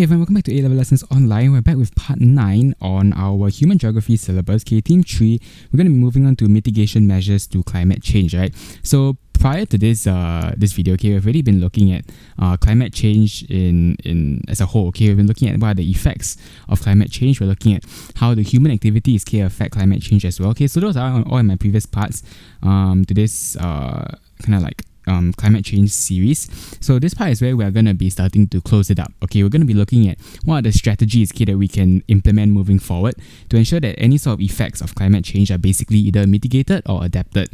Okay, everyone, welcome back to A-Level Lessons Online. We're back with part 9 on our Human Geography syllabus. Okay, Team 3, we're going to be moving on to mitigation measures to climate change, right? So prior to this video, okay, we've already been looking at climate change in as a whole. Okay, we've been looking at what are the effects of climate change. We're looking at how the human activities can affect climate change as well. Okay, so those are all in my previous parts to this kind of like climate change series. So this part is where we're going to be starting to close it up. Okay, we're going to be looking at what are the strategies that we can implement moving forward to ensure that any sort of effects of climate change are basically either mitigated or adapted.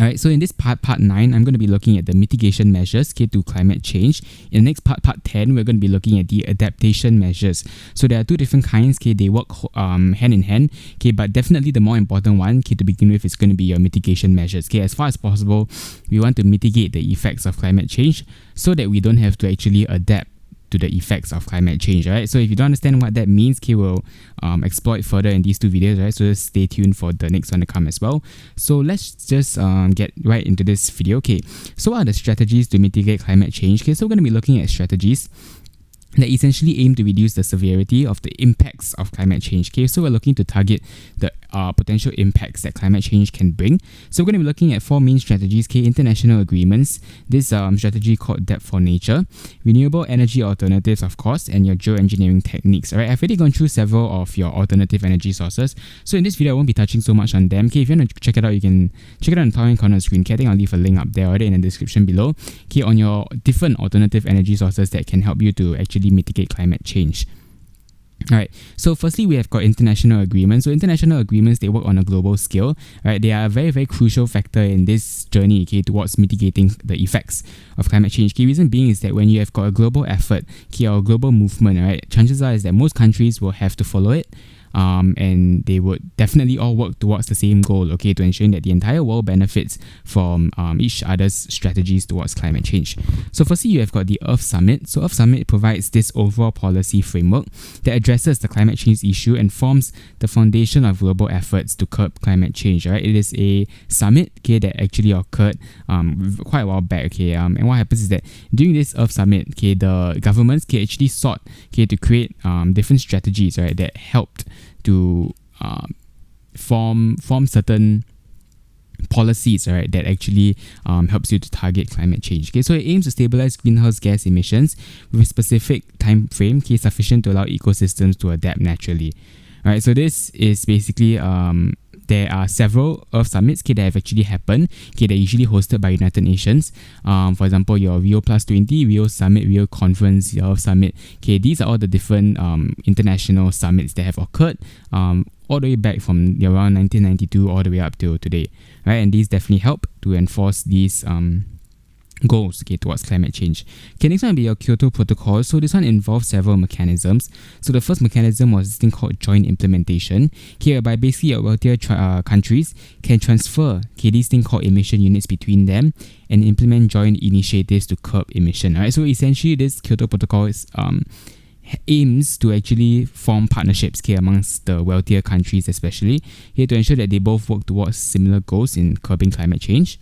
Alright, so in this part 9, I'm going to be looking at the mitigation measures to climate change. In the next part 10, we're going to be looking at the adaptation measures. So there are two different kinds, they work hand in hand, but definitely the more important one to begin with is going to be your mitigation measures. As far as possible, we want to mitigate the effects of climate change so that we don't have to actually adapt to the effects of climate change, right? So if you don't understand what that means, we'll explore it further in these two videos, right? So just stay tuned for the next one to come as well. So let's just get right into this video. Okay, so what are the strategies to mitigate climate change? Okay, so we're going to be looking at strategies that essentially aim to reduce the severity of the impacts of climate change. Okay, so we're looking to target the potential impacts that climate change can bring. So we're going to be looking at 4 main strategies. International agreements, this strategy called Debt for Nature, renewable energy alternatives, of course, and your geoengineering techniques. Alright, I've already gone through several of your alternative energy sources. So in this video, I won't be touching so much on them. If you want to check it out, you can check it out in the top right corner of the screen. I think I'll leave a link up there already in the description below. On your different alternative energy sources that can help you to actually mitigate climate change. Alright, so firstly we have got international agreements. So international agreements, they work on a global scale, right? They are a very, very crucial factor in this journey, towards mitigating the effects of climate change. Reason being is that when you have got a global effort, or a global movement, right, chances are is that most countries will have to follow it. And they would definitely all work towards the same goal, to ensure that the entire world benefits from each other's strategies towards climate change. So firstly, you have got the Earth Summit. So Earth Summit provides this overall policy framework that addresses the climate change issue and forms the foundation of global efforts to curb climate change. Right? It is a summit that actually occurred quite a while back. And what happens is that during this Earth Summit, the governments actually sought to create different strategies, right, that helped to form certain policies, right, that actually helps you to target climate change. So it aims to stabilize greenhouse gas emissions with a specific time frame sufficient to allow ecosystems to adapt naturally. Right, so this is basically there are several Earth Summits that have actually happened. They're usually hosted by United Nations. For example, your Rio Plus 20, Rio Summit, Rio Conference, your Earth Summit. These are all the different international summits that have occurred all the way back from around 1992 all the way up till today. Right, and these definitely help to enforce these goals towards climate change. Next one will be your Kyoto Protocol. So this one involves several mechanisms. So the first mechanism was this thing called joint implementation, whereby basically your wealthier countries can transfer these thing called emission units between them and implement joint initiatives to curb emission. Alright, so essentially this Kyoto Protocol is aims to actually form partnerships amongst the wealthier countries, especially to ensure that they both work towards similar goals in curbing climate change.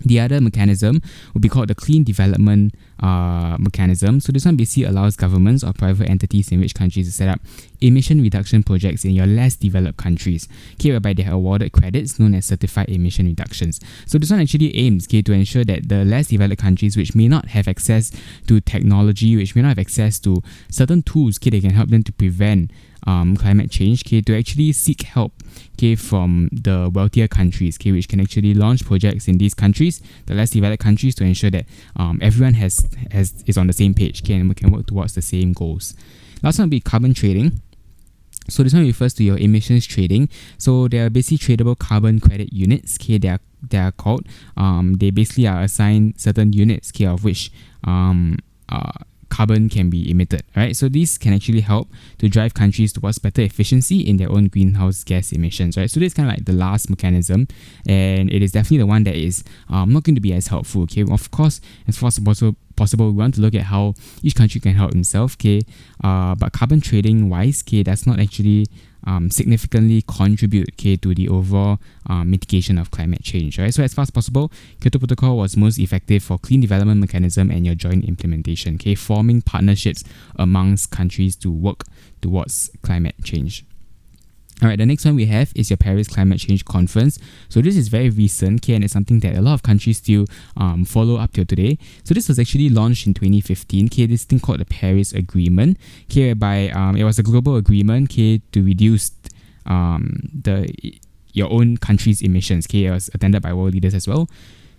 The other mechanism would be called the Clean Development mechanism. So this one basically allows governments or private entities in rich countries to set up emission reduction projects in your less developed countries, whereby they are awarded credits known as certified emission reductions. So this one actually aims to ensure that the less developed countries which may not have access to technology, which may not have access to certain tools that can help them to prevent climate change, to actually seek help from the wealthier countries, which can actually launch projects in these countries, the less developed countries, to ensure that everyone is on the same page, and we can work towards the same goals. Last one will be carbon trading. So this one refers to your emissions trading. So they are basically tradable carbon credit units. They are called. They basically are assigned certain units of which carbon can be emitted, right? So these can actually help to drive countries towards better efficiency in their own greenhouse gas emissions, right? So this is kind of like the last mechanism, and it is definitely the one that is not going to be as helpful. Of course, as far as possible, we want to look at how each country can help himself, okay? But carbon trading wise, okay, does not actually significantly contribute, okay, to the overall mitigation of climate change, right? So as far as possible, Kyoto Protocol was most effective for clean development mechanism and your joint implementation, okay, forming partnerships amongst countries to work towards climate change. Alright, the next one we have is your Paris Climate Change Conference. So this is very recent, okay, and it's something that a lot of countries still follow up till today. So this was actually launched in 2015, okay, this thing called the Paris Agreement, okay, whereby it was a global agreement, okay, to reduce your own country's emissions, okay. It was attended by world leaders as well.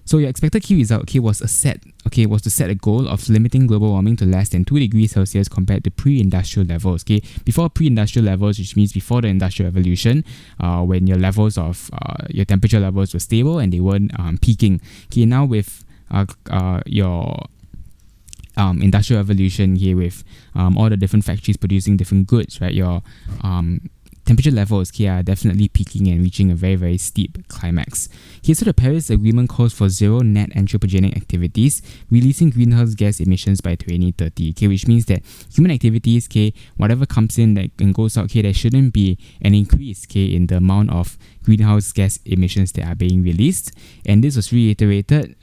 So your expected key result, okay, was to set a goal of limiting global warming to less than 2 degrees Celsius compared to pre-industrial levels, okay. Before pre-industrial levels, which means before the industrial revolution, when your levels of your temperature levels were stable and they weren't peaking. Okay, now with your industrial revolution, here with all the different factories producing different goods, right? Your temperature levels, okay, are definitely peaking and reaching a very, very steep climax. Okay, so the Paris Agreement calls for zero net anthropogenic activities, releasing greenhouse gas emissions by 2030, okay, which means that human activities, okay, whatever comes in that and goes out, okay, there shouldn't be an increase, okay, in the amount of greenhouse gas emissions that are being released. And this was reiterated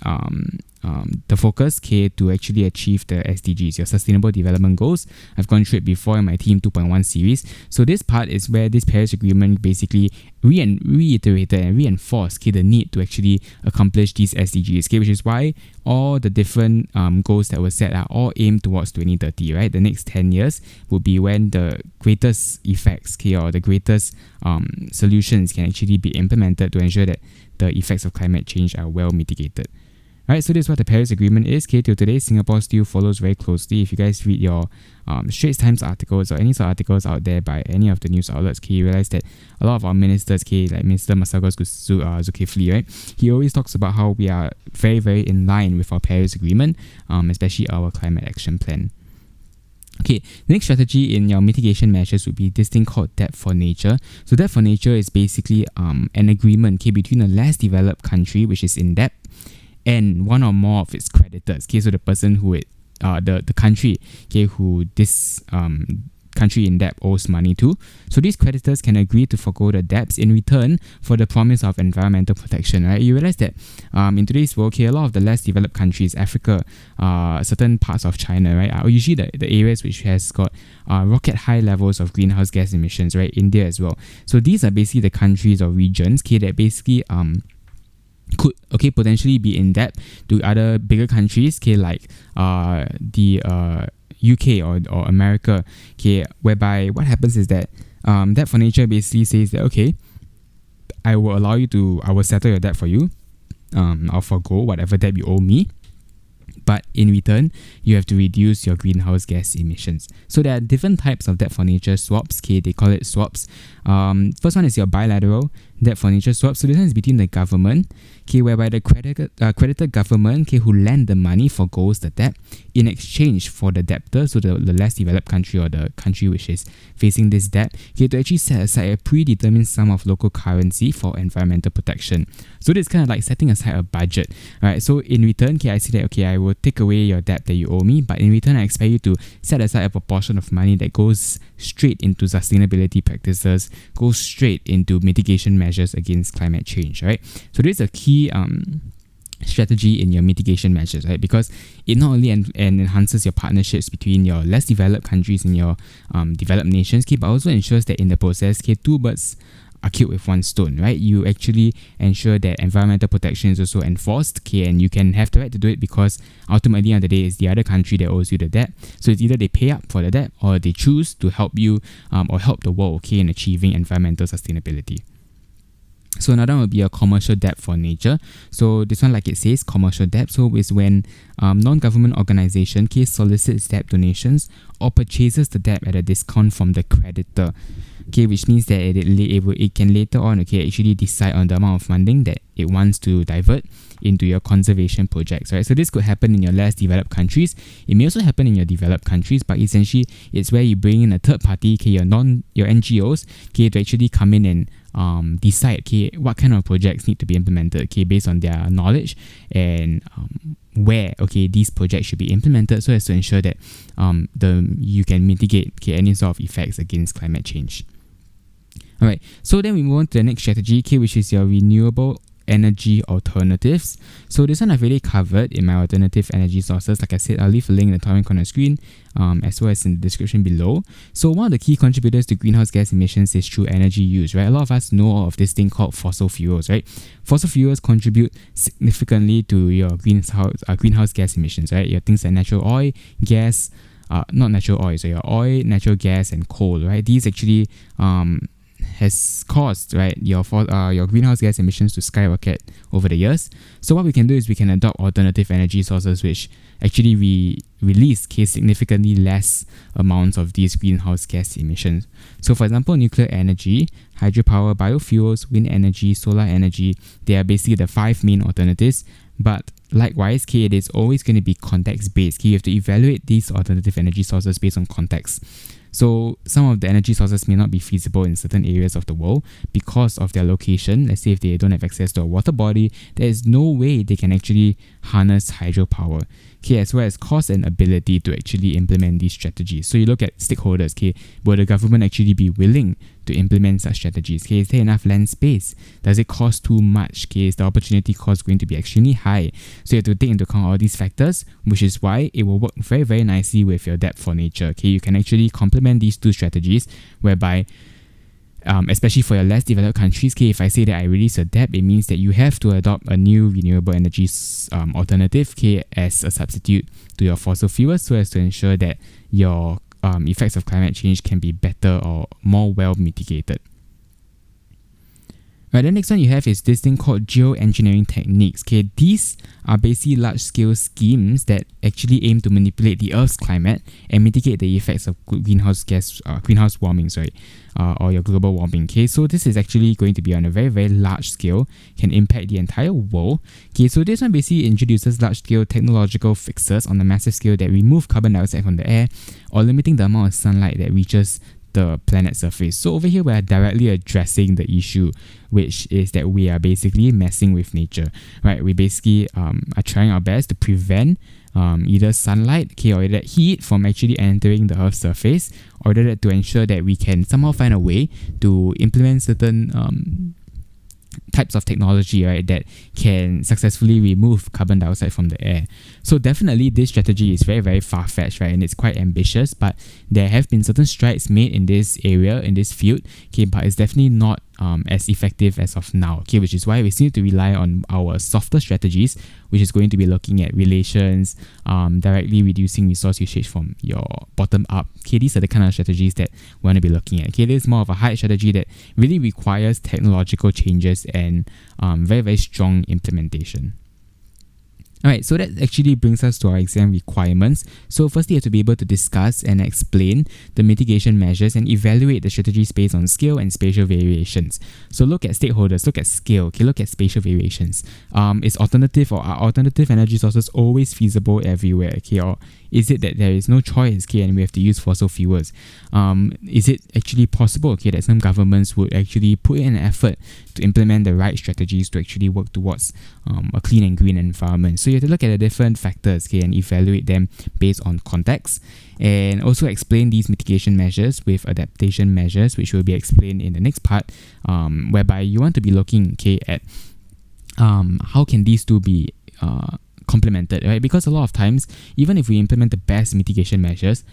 the focus, okay, to actually achieve the SDGs, your Sustainable Development Goals. I've gone through it before in my Team 2.1 series. So this part is where this Paris Agreement basically reiterated and reinforced, okay, the need to actually accomplish these SDGs, okay, which is why all the different goals that were set are all aimed towards 2030, right? The next 10 years will be when the greatest effects, okay, or the greatest solutions can actually be implemented to ensure that the effects of climate change are well mitigated. Alright, so this is what the Paris Agreement is. Okay, till today, Singapore still follows very closely. If you guys read your Straits Times articles or any sort of articles out there by any of the news outlets, okay, you realize that a lot of our ministers, okay, like Minister Masagos Zulkifli, right, he always talks about how we are very, very in line with our Paris Agreement, especially our climate action plan. Okay, the next strategy in your mitigation measures would be this thing called debt for nature. So debt for nature is basically an agreement, okay, between a less developed country which is in debt and one or more of its creditors, okay, so the person who the country, okay, who this country in debt owes money to. So these creditors can agree to forgo the debts in return for the promise of environmental protection, right? You realize that in today's world, okay, a lot of the less developed countries, Africa, certain parts of China, right, are usually the areas which has got rocket high levels of greenhouse gas emissions, right? India as well. So these are basically the countries or regions, okay, that basically could, okay, potentially be in debt to other bigger countries, okay, like the UK or America, okay, whereby what happens is that debt for nature basically says that, okay, I will settle your debt for you, I'll forgo whatever debt you owe me, but in return, you have to reduce your greenhouse gas emissions. So there are different types of debt for nature swaps, okay, they call it swaps. First one is your bilateral debt for nature swaps. So this one is between the government, okay, whereby the creditor government, okay, who lend the money forgoes the debt in exchange for the debtor, so the less developed country or the country which is facing this debt, okay, to actually set aside a predetermined sum of local currency for environmental protection. So this is kind of like setting aside a budget, right? So in return, okay, I say that, okay, I will take away your debt that you owe me, but in return, I expect you to set aside a proportion of money that goes straight into sustainability practices, goes straight into mitigation measures against climate change, right? So this is a key strategy in your mitigation measures, right? Because it not only enhances your partnerships between your less developed countries and your developed nations, okay, but also ensures that in the process, okay, two birds are killed with one stone, right? You actually ensure that environmental protection is also enforced, okay, and you can have the right to do it because ultimately on the day it's the other country that owes you the debt. So it's either they pay up for the debt or they choose to help you or help the world, okay, in achieving environmental sustainability. So another one will be a commercial debt for nature. So this one, like it says, commercial debt. So it's when non-government organization, okay, solicits debt donations or purchases the debt at a discount from the creditor, okay, which means that it can later on, okay, actually decide on the amount of funding that it wants to divert into your conservation projects, right? So this could happen in your less developed countries. It may also happen in your developed countries, but essentially it's where you bring in a third party, okay, your NGOs, okay, to actually come in and decide, okay, what kind of projects need to be implemented, okay, based on their knowledge and where, okay, these projects should be implemented so as to ensure that you can mitigate, okay, any sort of effects against climate change. Alright, so then we move on to the next strategy, okay, which is your renewable energy alternatives. So this one I've already covered in my alternative energy sources. Like I said, I'll leave a link in the top right corner screen, as well as in the description below. So one of the key contributors to greenhouse gas emissions is through energy use, right? A lot of us know of this thing called fossil fuels, right? Fossil fuels contribute significantly to your greenhouse gas emissions, right? Your things like natural oil, gas, not natural oil, so your oil, natural gas, and coal, right? These actually has caused, right, your greenhouse gas emissions to skyrocket over the years. So what we can do is we can adopt alternative energy sources which actually release significantly less amounts of these greenhouse gas emissions. So for example, nuclear energy, hydropower, biofuels, wind energy, solar energy, they are basically the 5 main alternatives. But likewise, it is always going to be context based. You have to evaluate these alternative energy sources based on context. So some of the energy sources may not be feasible in certain areas of the world because of their location. Let's say if they don't have access to a water body, there is no way they can actually harness hydropower. As well as cost and ability to actually implement these strategies. So you look at stakeholders, will the government actually be willing to implement such strategies? Is there enough land space? Does it cost too much? Is the opportunity cost going to be extremely high? So you have to take into account all these factors, which is why it will work very, very nicely with your Adapt for Nature. You can actually complement these two strategies whereby especially for your less developed countries, if I say that I release Adapt, it means that you have to adopt a new renewable energy alternative, as a substitute to your fossil fuels, so as to ensure that your effects of climate change can be better or more well mitigated. Right, the next one you have is this thing called geoengineering techniques. These are basically large-scale schemes that actually aim to manipulate the Earth's climate and mitigate the effects of greenhouse warming, or your global warming. So this is actually going to be on a very, very large scale, can impact the entire world. So this one basically introduces large-scale technological fixes on a massive scale that remove carbon dioxide from the air or limiting the amount of sunlight that reaches the planet's surface. So over here we are directly addressing the issue, which is that we are basically messing with nature, right? We basically are trying our best to prevent either sunlight, or either heat from actually entering the Earth's surface, or that to ensure that we can somehow find a way to implement certain types of technology, right, that can successfully remove carbon dioxide from the air. So definitely this strategy is very, very far-fetched, right, and it's quite ambitious, but there have been certain strides made in this area, in this field, but it's definitely not as effective as of now, which is why we still need to rely on our softer strategies, which is going to be looking at relations, directly reducing resource usage from your bottom up. These are the kind of strategies that we want to be looking at. This is more of a high strategy that really requires technological changes and very, very strong implementation. Alright, so that actually brings us to our exam requirements. So firstly, you have to be able to discuss and explain the mitigation measures and evaluate the strategies based on scale and spatial variations. So look at stakeholders, look at scale, look at spatial variations. Is alternative or are alternative energy sources always feasible everywhere? Or is it that there is no choice, and we have to use fossil fuels? Is it actually possible, that some governments would actually put in an effort to implement the right strategies to actually work towards a clean and green environment? So you have to look at the different factors, and evaluate them based on context, and also explain these mitigation measures with adaptation measures, which will be explained in the next part, whereby you want to be looking, at how can these two be complemented, right? Because a lot of times, even if we implement the best mitigation measures,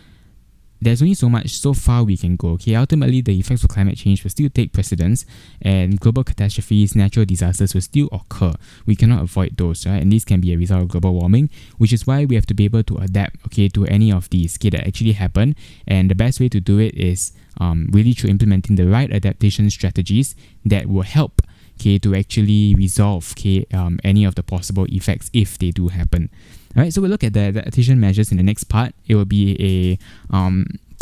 there's only so far we can go. Ultimately, the effects of climate change will still take precedence, and global catastrophes, natural disasters will still occur. We cannot avoid those, right? And these can be a result of global warming, which is why we have to be able to adapt, to any of these, that actually happen. And the best way to do it is really through implementing the right adaptation strategies that will help, to actually resolve, any of the possible effects if they do happen. Alright, so we'll look at the adaptation measures in the next part. It will be a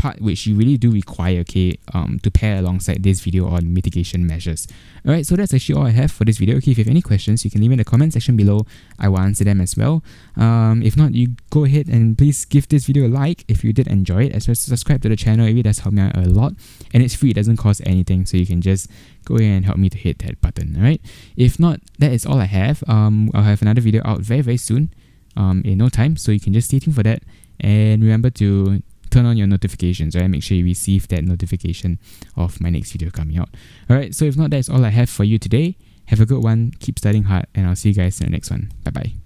part which you really do require, okay, to pair alongside this video on mitigation measures. Alright, so that's actually all I have for this video. Okay, if you have any questions, you can leave in the comment section below. I will answer them as well. If not, you go ahead and please give this video a like if you did enjoy it, as well as subscribe to the channel. It really does help me out a lot, and it's free, it doesn't cost anything, so you can just go ahead and help me to hit that button. Alright, if not, that is all I have. I'll have another video out very soon, in no time, so you can just stay tuned for that. And remember to turn on your notifications, right? Make sure you receive that notification of my next video coming out. Alright, so if not, that's all I have for you today. Have a good one, keep studying hard, and I'll see you guys in the next one. Bye bye.